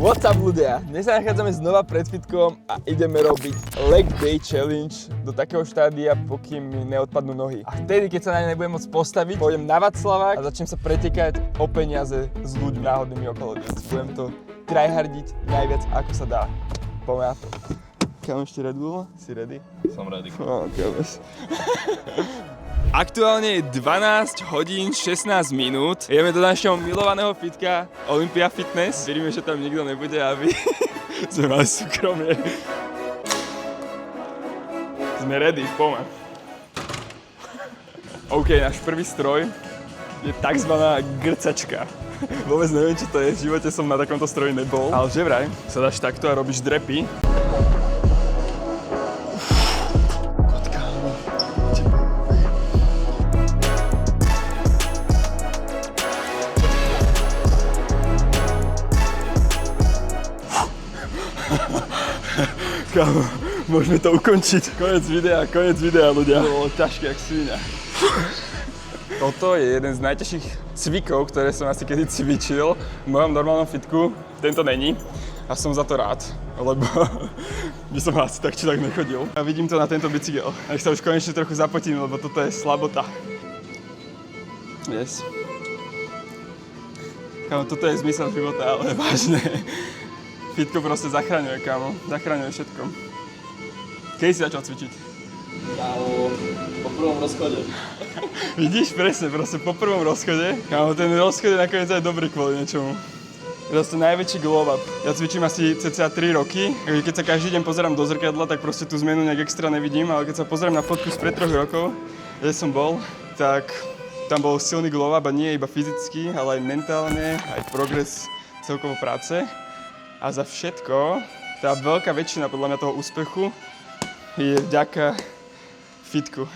What's up ľudia? Dnes sa nachádzame znova pred fitkom a ideme robiť leg day challenge do takého štádia, pokým mi neodpadnú nohy. A vtedy, keď sa na ne nebudem môcť postaviť, pôjdem na Václavák a začnem sa pretekať o peniaze s ľuďmi náhodnými okolo dnes. Budem to tryhardiť najviac ako sa dá. Poďme na to. Kam ešte Red Bull? Si ready? Som ready. Aktuálne je 12 hodín 16 minút. Ideme do našeho milovaného fitka Olympia Fitness. Veríme, že tam nikto nebude, aby sme mali súkromie. Sme ready, poďme. OK, náš prvý stroj je takzvaná grcačka. Vôbec neviem, čo to je, v živote som na takomto stroji nebol. Ale že vraj, sa dáš takto a robíš drepy. Kámo, môžeme to ukončiť. Konec videa ľudia. To bolo ťažké jak svinia. Toto je jeden z najťažších cvikov, ktoré som asi kedy cvičil v mojom normálnom fitku. Tento není a som za to rád, lebo by som asi tak či tak nechodil. A vidím to na tento bicykel. Nech sa už konečne trochu zapotím, lebo toto je slabota. Yes. Kámo, toto je zmysel života, ale vážne. Fitko proste zachraňuje, kámo. Zachraňuje všetko. Kedy si začal cvičiť? Kámo, po prvom rozchode. Vidíš, presne, proste po prvom rozchode. Kámo, ten rozchod je nakoniec aj dobrý kvôli niečomu. Je to najväčší glow up. Ja cvičím asi cca 3 roky. Keď sa každý deň pozerám do zrkadla, tak proste tú zmenu nejak extra nevidím, ale keď sa pozerám na fotku spred 3 rokov, kde som bol, tak tam bol silný glow up a nie iba fyzicky, ale aj mentálne, aj progres celkovo práce. A za všetko, tá veľká väčšina podľa mňa toho úspechu je vďaka fitku.